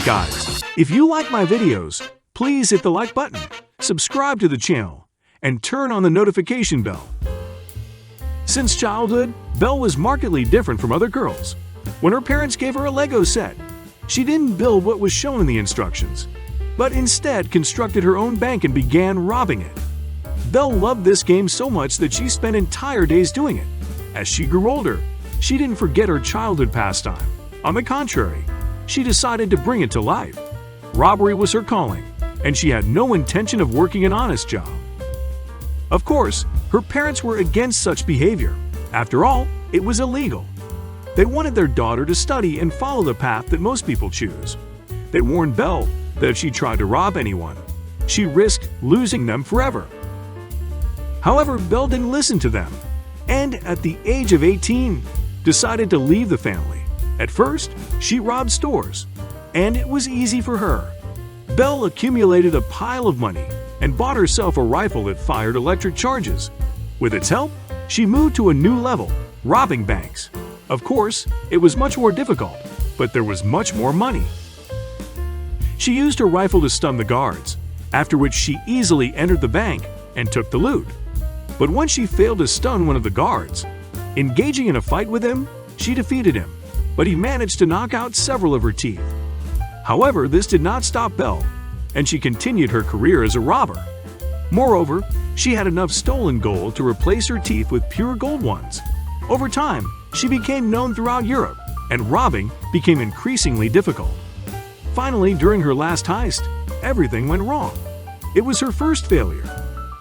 Guys, if you like my videos, please hit the like button, subscribe to the channel, and turn on the notification bell. Since childhood, Belle was markedly different from other girls. When her parents gave her a Lego set, she didn't build what was shown in the instructions, but instead constructed her own bank and began robbing it. Belle loved this game so much that she spent entire days doing it. As she grew older, she didn't forget her childhood pastime. On the contrary, she decided to bring it to life. Robbery was her calling, and she had no intention of working an honest job. Of course, her parents were against such behavior. After all, it was illegal. They wanted their daughter to study and follow the path that most people choose. They warned Belle that if she tried to rob anyone, she risked losing them forever. However, Belle didn't listen to them, and at the age of 18, decided to leave the family. At first, she robbed stores, and it was easy for her. Belle accumulated a pile of money and bought herself a rifle that fired electric charges. With its help, she moved to a new level, robbing banks. Of course, it was much more difficult, but there was much more money. She used her rifle to stun the guards, after which she easily entered the bank and took the loot. But once she failed to stun one of the guards, engaging in a fight with him, she defeated him, but he managed to knock out several of her teeth. However, this did not stop Belle, and she continued her career as a robber. Moreover, she had enough stolen gold to replace her teeth with pure gold ones. Over time, she became known throughout Europe, and robbing became increasingly difficult. Finally, during her last heist, everything went wrong. It was her first failure.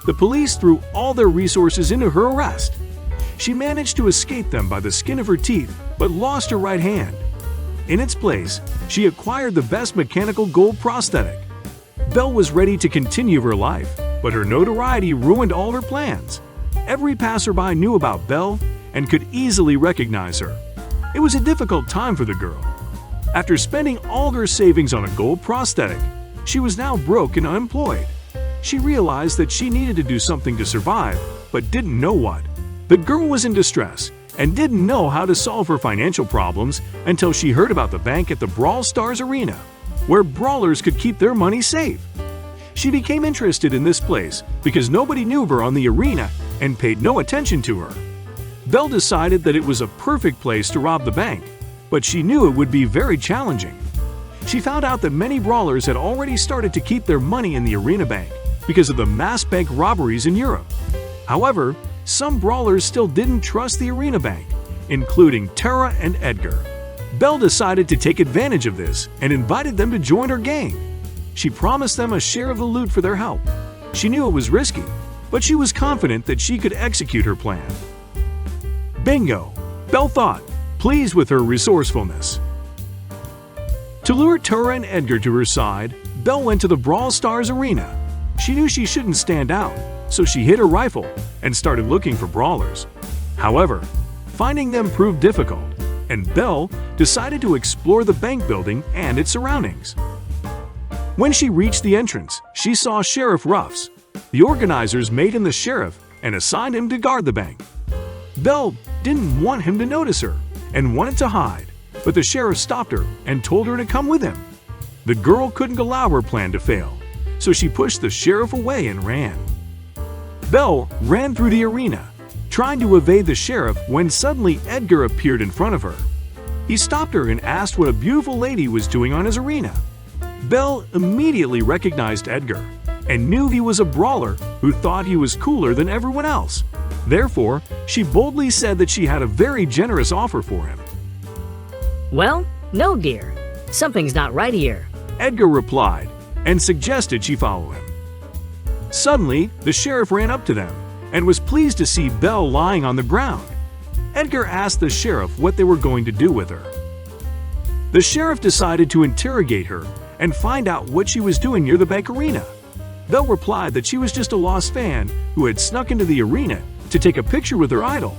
The police threw all their resources into her arrest. She managed to escape them by the skin of her teeth, but lost her right hand. In its place, she acquired the best mechanical gold prosthetic. Belle was ready to continue her life, but her notoriety ruined all her plans. Every passerby knew about Belle and could easily recognize her. It was a difficult time for the girl. After spending all her savings on a gold prosthetic, she was now broke and unemployed. She realized that she needed to do something to survive, but didn't know what. The girl was in distress and didn't know how to solve her financial problems until she heard about the bank at the Brawl Stars arena, where brawlers could keep their money safe. She became interested in this place because nobody knew her on the arena and paid no attention to her. Belle decided that it was a perfect place to rob the bank, but she knew it would be very challenging. She found out that many brawlers had already started to keep their money in the arena bank because of the mass bank robberies in Europe. However, some brawlers still didn't trust the arena bank, including Tara and Edgar. Belle decided to take advantage of this and invited them to join her gang. She promised them a share of the loot for their help. She knew it was risky, but she was confident that she could execute her plan. Bingo! Belle thought, pleased with her resourcefulness. To lure Tara and Edgar to her side, Belle went to the Brawl Stars arena. She knew she shouldn't stand out, so she hid her rifle and started looking for brawlers. However, finding them proved difficult, and Belle decided to explore the bank building and its surroundings. When she reached the entrance, she saw Sheriff Ruffs. The organizers made him the sheriff and assigned him to guard the bank. Belle didn't want him to notice her and wanted to hide, but the sheriff stopped her and told her to come with him. The girl couldn't allow her plan to fail, so she pushed the sheriff away and ran. Belle ran through the arena, trying to evade the sheriff when suddenly Edgar appeared in front of her. He stopped her and asked what a beautiful lady was doing on his arena. Belle immediately recognized Edgar and knew he was a brawler who thought he was cooler than everyone else. Therefore, she boldly said that she had a very generous offer for him. Well, no, dear. Something's not right here. Edgar replied and suggested she follow him. Suddenly, the sheriff ran up to them and was pleased to see Belle lying on the ground. Edgar asked the sheriff what they were going to do with her. The sheriff decided to interrogate her and find out what she was doing near the bank arena. Belle replied that she was just a lost fan who had snuck into the arena to take a picture with her idol.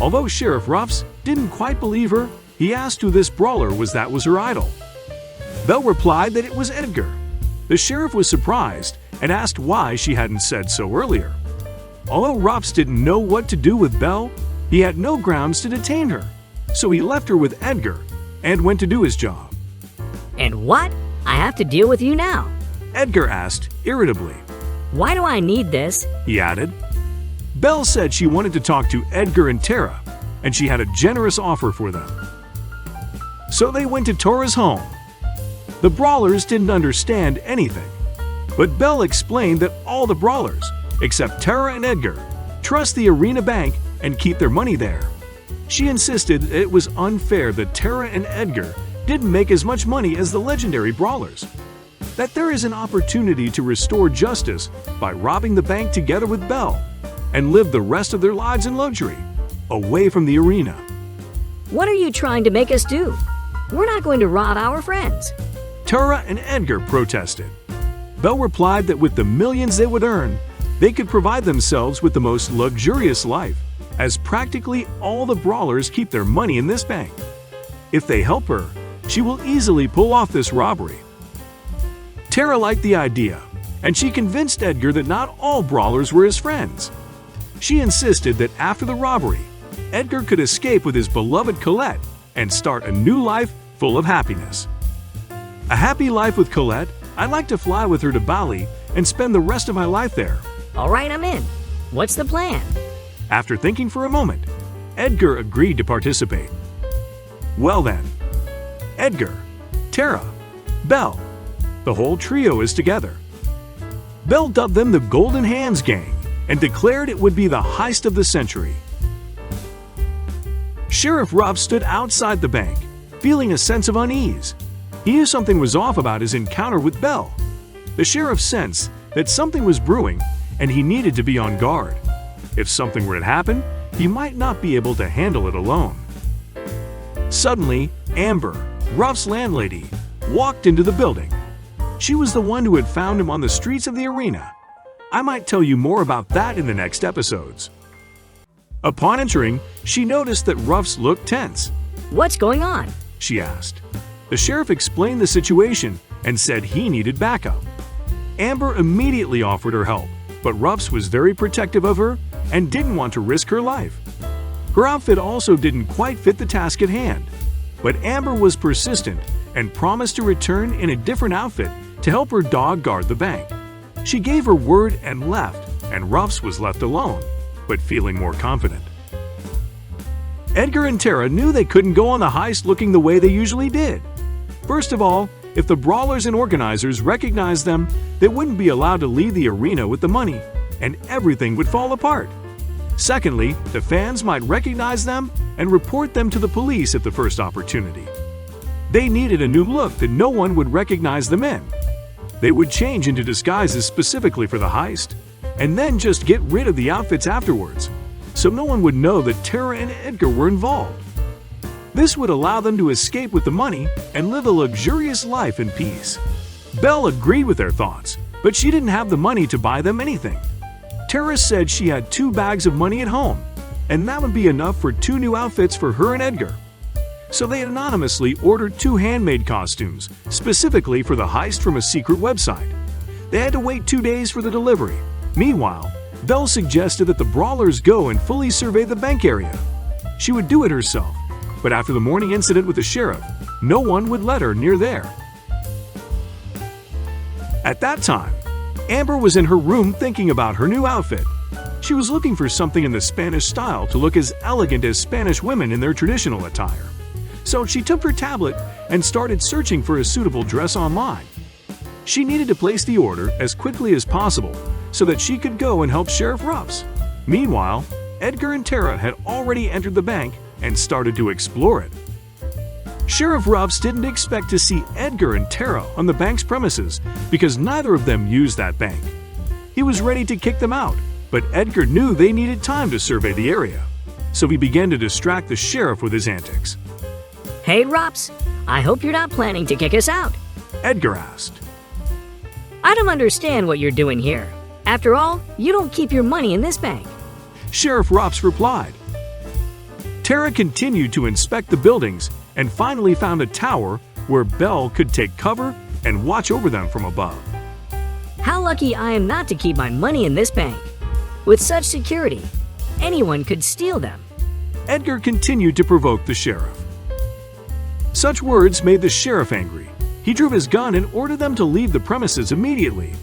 Although Sheriff Ruffs didn't quite believe her, he asked who this brawler was that was her idol. Belle replied that it was Edgar. The sheriff was surprised and asked why she hadn't said so earlier. Although Ruffs didn't know what to do with Belle, he had no grounds to detain her, so he left her with Edgar and went to do his job. And what? I have to deal with you now. Edgar asked irritably. Why do I need this? He added. Belle said she wanted to talk to Edgar and Tara, and she had a generous offer for them. So they went to Tara's home. The brawlers didn't understand anything, but Belle explained that all the brawlers, except Tara and Edgar, trust the arena bank and keep their money there. She insisted it was unfair that Tara and Edgar didn't make as much money as the legendary brawlers, that there is an opportunity to restore justice by robbing the bank together with Belle and live the rest of their lives in luxury, away from the arena. What are you trying to make us do? We're not going to rob our friends. Tara and Edgar protested. Belle replied that with the millions they would earn, they could provide themselves with the most luxurious life, as practically all the brawlers keep their money in this bank. If they help her, she will easily pull off this robbery. Tara liked the idea, and she convinced Edgar that not all brawlers were his friends. She insisted that after the robbery, Edgar could escape with his beloved Colette and start a new life full of happiness. A happy life with Colette? I'd like to fly with her to Bali and spend the rest of my life there. All right, I'm in. What's the plan? After thinking for a moment, Edgar agreed to participate. Well then, Edgar, Tara, Belle, the whole trio is together. Belle dubbed them the Goldarm Gang and declared it would be the heist of the century. Sheriff Ruff stood outside the bank, feeling a sense of unease. He knew something was off about his encounter with Belle. The sheriff sensed that something was brewing and he needed to be on guard. If something were to happen, he might not be able to handle it alone. Suddenly, Amber, Ruff's landlady, walked into the building. She was the one who had found him on the streets of the arena. I might tell you more about that in the next episodes. Upon entering, she noticed that Ruff's looked tense. What's going on? She asked. The sheriff explained the situation and said he needed backup. Amber immediately offered her help, but Ruff's was very protective of her and didn't want to risk her life. Her outfit also didn't quite fit the task at hand, but Amber was persistent and promised to return in a different outfit to help her dog guard the bank. She gave her word and left, and Ruff's was left alone, but feeling more confident. Edgar and Tara knew they couldn't go on the heist looking the way they usually did. First of all, if the brawlers and organizers recognized them, they wouldn't be allowed to leave the arena with the money, and everything would fall apart. Secondly, the fans might recognize them and report them to the police at the first opportunity. They needed a new look that no one would recognize them in. They would change into disguises specifically for the heist, and then just get rid of the outfits afterwards, so no one would know that Tara and Edgar were involved. This would allow them to escape with the money and live a luxurious life in peace. Belle agreed with their thoughts, but she didn't have the money to buy them anything. Tara said she had 2 bags of money at home, and that would be enough for 2 new outfits for her and Edgar. So they anonymously ordered 2 handmade costumes, specifically for the heist from a secret website. They had to wait 2 days for the delivery. Meanwhile, Belle suggested that the brawlers go and fully survey the bank area. She would do it herself, but after the morning incident with the sheriff, no one would let her near there. At that time, Amber was in her room thinking about her new outfit. She was looking for something in the Spanish style to look as elegant as Spanish women in their traditional attire. So she took her tablet and started searching for a suitable dress online. She needed to place the order as quickly as possible so that she could go and help Sheriff Ruff's. Meanwhile, Edgar and Tara had already entered the bank and started to explore it. Sheriff Ruff's didn't expect to see Edgar and Tara on the bank's premises because neither of them used that bank. He was ready to kick them out, but Edgar knew they needed time to survey the area, so he began to distract the sheriff with his antics. Hey, Ruffs, I hope you're not planning to kick us out. Edgar asked. I don't understand what you're doing here. After all, you don't keep your money in this bank. Sheriff Ruff's replied. Tara continued to inspect the buildings and finally found a tower where Belle could take cover and watch over them from above. How lucky I am not to keep my money in this bank. With such security, anyone could steal them. Edgar continued to provoke the sheriff. Such words made the sheriff angry. He drew his gun and ordered them to leave the premises immediately.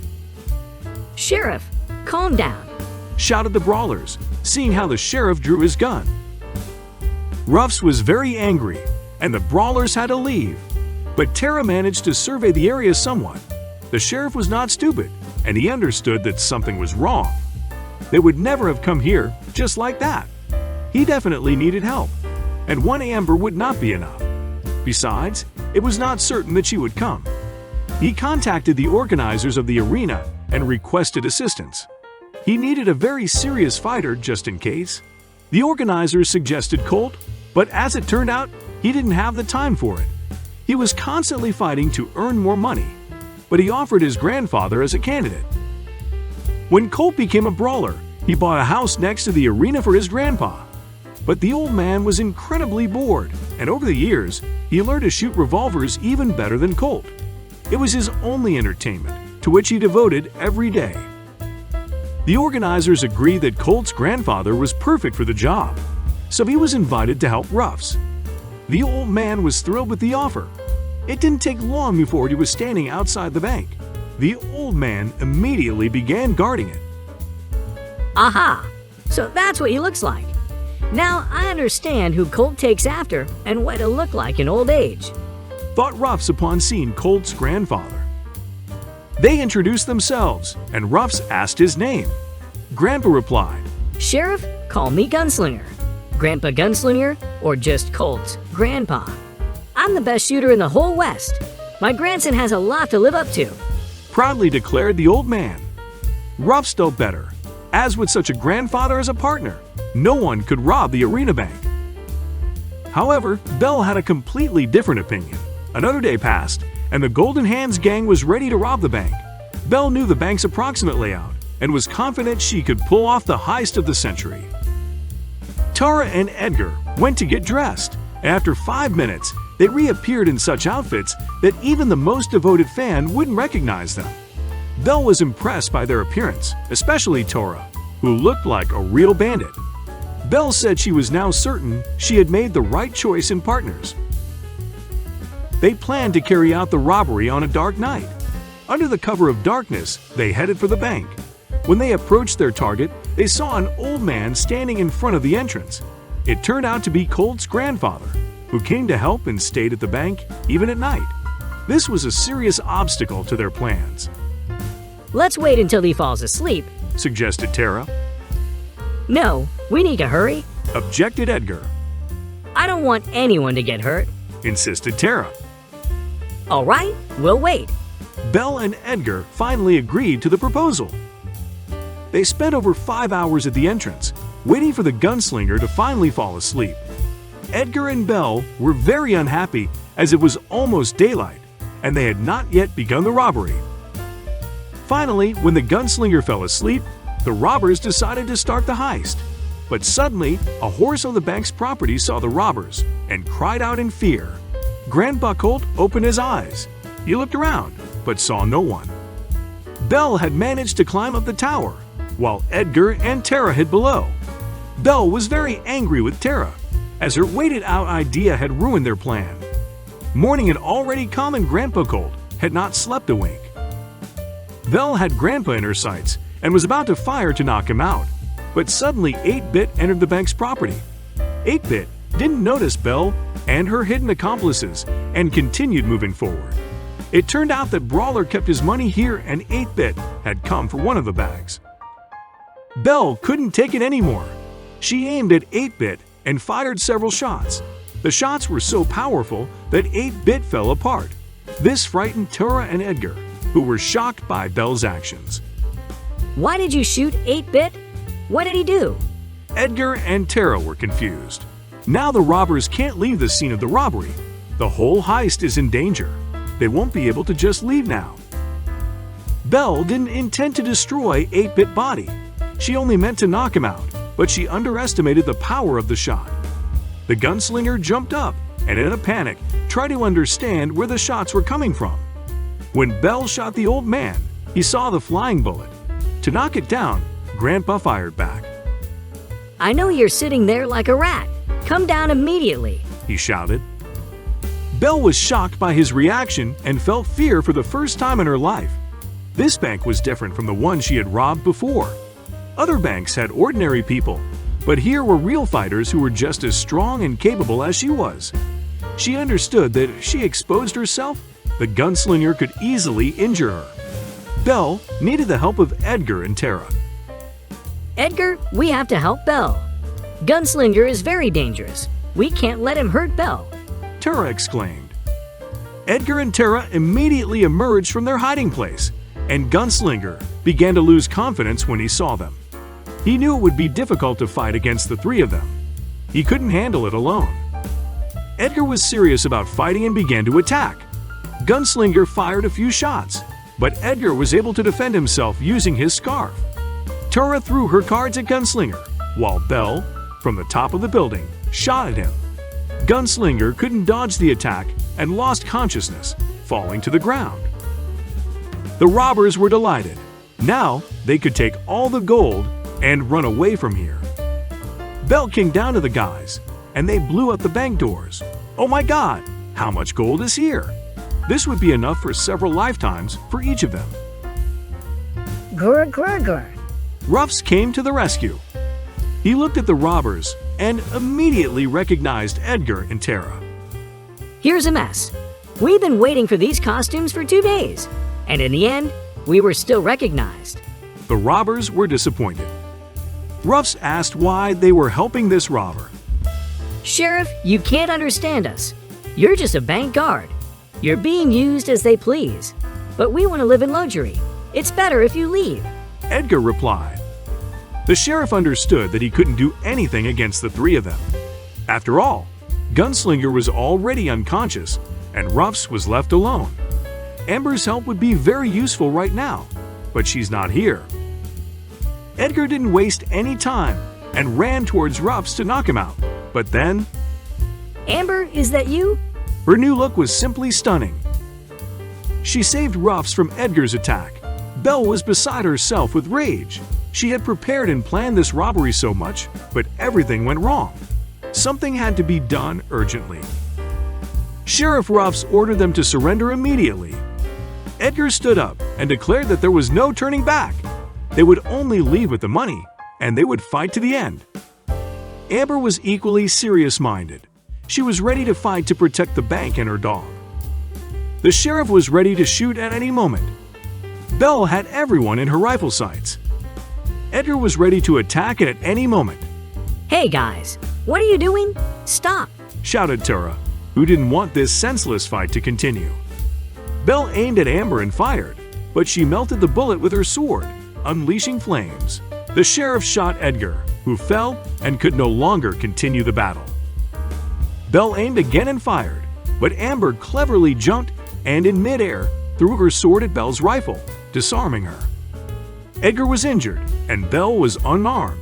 "Sheriff, calm down," shouted the brawlers, seeing how the sheriff drew his gun. Ruffs was very angry, and the brawlers had to leave. But Tara managed to survey the area somewhat. The sheriff was not stupid, and he understood that something was wrong. They would never have come here just like that. He definitely needed help, and one amber would not be enough. Besides, it was not certain that she would come. He contacted the organizers of the arena and requested assistance. He needed a very serious fighter just in case. The organizers suggested Colt, but as it turned out, he didn't have the time for it. He was constantly fighting to earn more money, but he offered his grandfather as a candidate. When Colt became a brawler, he bought a house next to the arena for his grandpa. But the old man was incredibly bored, and over the years, he learned to shoot revolvers even better than Colt. It was his only entertainment, to which he devoted every day. The organizers agreed that Colt's grandfather was perfect for the job, so he was invited to help Ruffs. The old man was thrilled with the offer. It didn't take long before he was standing outside the bank. The old man immediately began guarding it. Aha! So that's what he looks like. Now I understand who Colt takes after and what it'll look like in old age, thought Ruffs upon seeing Colt's grandfather. They introduced themselves, and Ruffs asked his name. Grandpa replied, "Sheriff, call me Gunslinger. Grandpa Gunslinger, or just Colt's grandpa. I'm the best shooter in the whole West. My grandson has a lot to live up to," proudly declared the old man. Ruffs felt better, as with such a grandfather as a partner, no one could rob the arena bank. However, Belle had a completely different opinion. Another day passed, and the Goldarm Gang was ready to rob the bank. Belle knew the bank's approximate layout and was confident she could pull off the heist of the century. Tara and Edgar went to get dressed, and after 5 minutes, they reappeared in such outfits that even the most devoted fan wouldn't recognize them. Belle was impressed by their appearance, especially Tara, who looked like a real bandit. Belle said she was now certain she had made the right choice in partners. They planned to carry out the robbery on a dark night. Under the cover of darkness, they headed for the bank. When they approached their target, they saw an old man standing in front of the entrance. It turned out to be Colt's grandfather, who came to help and stayed at the bank even at night. This was a serious obstacle to their plans, "Let's wait until he falls asleep," suggested Tara. "No, we need to hurry," objected Edgar. "I don't want anyone to get hurt," insisted Tara. "All right, we'll wait." Belle and Edgar finally agreed to the proposal. They spent over 5 hours at the entrance, waiting for the gunslinger to finally fall asleep. Edgar and Belle were very unhappy as it was almost daylight, and they had not yet begun the robbery. Finally, when the gunslinger fell asleep, the robbers decided to start the heist. But suddenly, a horse on the bank's property saw the robbers and cried out in fear. Grandpa Colt opened his eyes. He looked around, but saw no one. Belle had managed to climb up the tower, while Edgar and Tara hid below. Belle was very angry with Tara, as her waited-out idea had ruined their plan. Morning had already come and Grandpa Colt had not slept a wink. Belle had Grandpa in her sights and was about to fire to knock him out, but suddenly 8-Bit entered the bank's property. 8-Bit didn't notice Belle and her hidden accomplices and continued moving forward. It turned out that Brawler kept his money here and 8-Bit had come for one of the bags. Belle couldn't take it anymore. She aimed at 8-Bit and fired several shots. The shots were so powerful that 8-Bit fell apart. This frightened Tara and Edgar, who were shocked by Belle's actions. "Why did you shoot 8-Bit? What did he do?" Edgar and Tara were confused. Now the robbers can't leave the scene of the robbery. The whole heist is in danger. They won't be able to just leave now. Belle didn't intend to destroy 8-Bit's body. She only meant to knock him out, but she underestimated the power of the shot. The gunslinger jumped up and in a panic tried to understand where the shots were coming from. When Belle shot the old man, he saw the flying bullet. To knock it down, Grandpa fired back. "I know you're sitting there like a rat. Come down immediately," he shouted. Belle was shocked by his reaction and felt fear for the first time in her life. This bank was different from the one she had robbed before. Other banks had ordinary people, but here were real fighters who were just as strong and capable as she was. She understood that if she exposed herself, the gunslinger could easily injure her. Belle needed the help of Edgar and Tara. Edgar, we have to help Belle. Gunslinger is very dangerous. We can't let him hurt Belle. Tara exclaimed. Edgar and Tara immediately emerged from their hiding place, and Gunslinger began to lose confidence when he saw them. He knew it would be difficult to fight against the three of them. He couldn't handle it alone. Edgar was serious about fighting and began to attack. Gunslinger fired a few shots, but Edgar was able to defend himself using his scarf. Tara threw her cards at Gunslinger, while Belle, from the top of the building, shot at him. Gunslinger couldn't dodge the attack and lost consciousness, falling to the ground. The robbers were delighted. Now they could take all the gold and run away from here. Belle came down to the guys, and they blew up the bank doors. Oh my God, how much gold is here? This would be enough for several lifetimes for each of them. Grr, grr, grr. Ruffs came to the rescue. He looked at the robbers and immediately recognized Edgar and Tara. Here's a mess. We've been waiting for these costumes for 2 days, and in the end, we were still recognized. The robbers were disappointed. Ruffs asked why they were helping this robber. Sheriff, you can't understand us. You're just a bank guard. You're being used as they please. But we want to live in luxury. It's better if you leave. Edgar replied. The sheriff understood that he couldn't do anything against the three of them. After all, Gunslinger was already unconscious, and Ruffs was left alone. Amber's help would be very useful right now, but she's not here. Edgar didn't waste any time and ran towards Ruffs to knock him out. But then, Amber, is that you? her new look was simply stunning. She saved Ruffs from Edgar's attack. Belle was beside herself with rage. She had prepared and planned this robbery so much, but everything went wrong. Something had to be done urgently. Sheriff Ruffs ordered them to surrender immediately. Edgar stood up and declared that there was no turning back. They would only leave with the money, and they would fight to the end. Amber was equally serious-minded. She was ready to fight to protect the bank and her dog. The sheriff was ready to shoot at any moment. Belle had everyone in her rifle sights. Edgar was ready to attack it at any moment. Hey guys, what are you doing? Stop! Shouted Tara, who didn't want this senseless fight to continue. Belle aimed at Amber and fired, but she melted the bullet with her sword, unleashing flames. The sheriff shot Edgar, who fell and could no longer continue the battle. Belle aimed again and fired, but Amber cleverly jumped and in midair threw her sword at Belle's rifle, disarming her. Edgar was injured, and Belle was unarmed.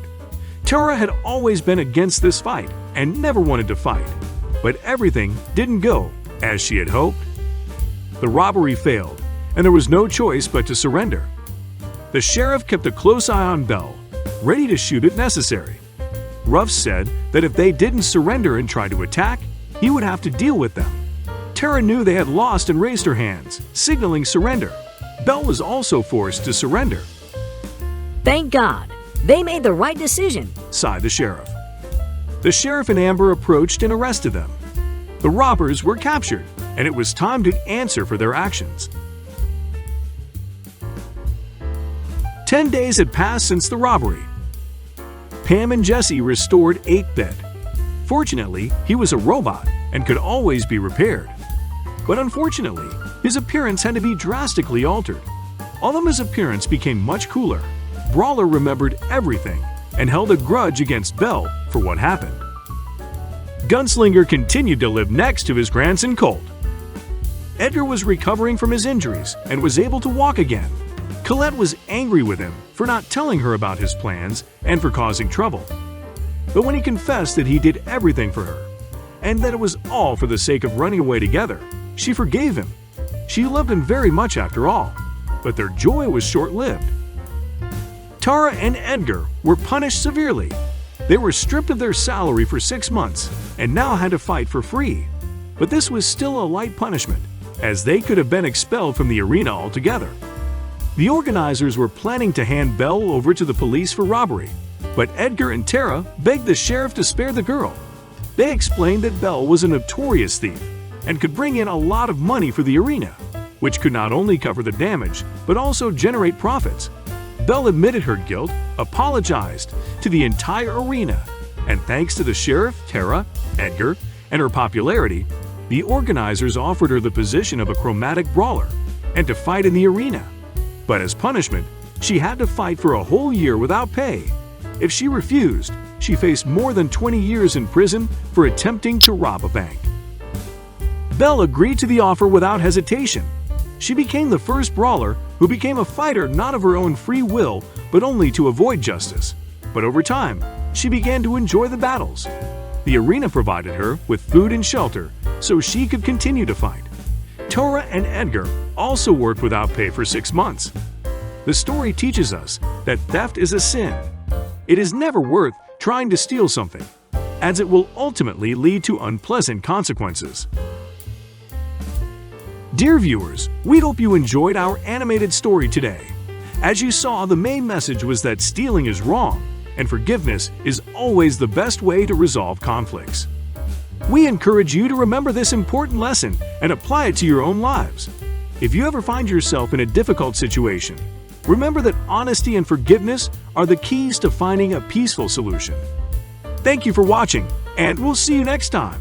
Tara had always been against this fight and never wanted to fight, but everything didn't go as she had hoped. The robbery failed, and there was no choice but to surrender. The sheriff kept a close eye on Belle, ready to shoot if necessary. Ruffs said that if they didn't surrender and try to attack, he would have to deal with them. Tara knew they had lost and raised her hands, signaling surrender. Belle was also forced to surrender. Thank God. They made the right decision, sighed the sheriff. The sheriff and Amber approached and arrested them. The robbers were captured, and it was time to answer for their actions. 10 days had passed since the robbery. Pam and Jesse restored 8-Bit. Fortunately, he was a robot and could always be repaired. But unfortunately, his appearance had to be drastically altered. Although his appearance became much cooler, Brawler remembered everything and held a grudge against Belle for what happened. Gunslinger continued to live next to his grandson Colt. Edgar was recovering from his injuries and was able to walk again. Colette was angry with him for not telling her about his plans and for causing trouble. But when he confessed that he did everything for her, and that it was all for the sake of running away together, she forgave him. She loved him very much after all, but their joy was short-lived. Tara and Edgar were punished severely. They were stripped of their salary for 6 months and now had to fight for free. but this was still a light punishment, as they could have been expelled from the arena altogether. The organizers were planning to hand Belle over to the police for robbery, but Edgar and Tara begged the sheriff to spare the girl. They explained that Belle was a notorious thief and could bring in a lot of money for the arena, which could not only cover the damage but also generate profits. Belle admitted her guilt, apologized to the entire arena, and thanks to the sheriff, Tara, Edgar, and her popularity, the organizers offered her the position of a chromatic brawler and to fight in the arena. But as punishment, she had to fight for a whole year without pay. If she refused, she faced more than 20 years in prison for attempting to rob a bank. Belle agreed to the offer without hesitation. She became the first brawler who became a fighter not of her own free will, but only to avoid justice. But over time, she began to enjoy the battles. The arena provided her with food and shelter so she could continue to fight. Tara and Edgar also worked without pay for 6 months. The story teaches us that theft is a sin. It is never worth trying to steal something, as it will ultimately lead to unpleasant consequences. Dear viewers, we hope you enjoyed our animated story today. As you saw, the main message was that stealing is wrong, and forgiveness is always the best way to resolve conflicts. We encourage you to remember this important lesson and apply it to your own lives. If you ever find yourself in a difficult situation, remember that honesty and forgiveness are the keys to finding a peaceful solution. Thank you for watching, and we'll see you next time.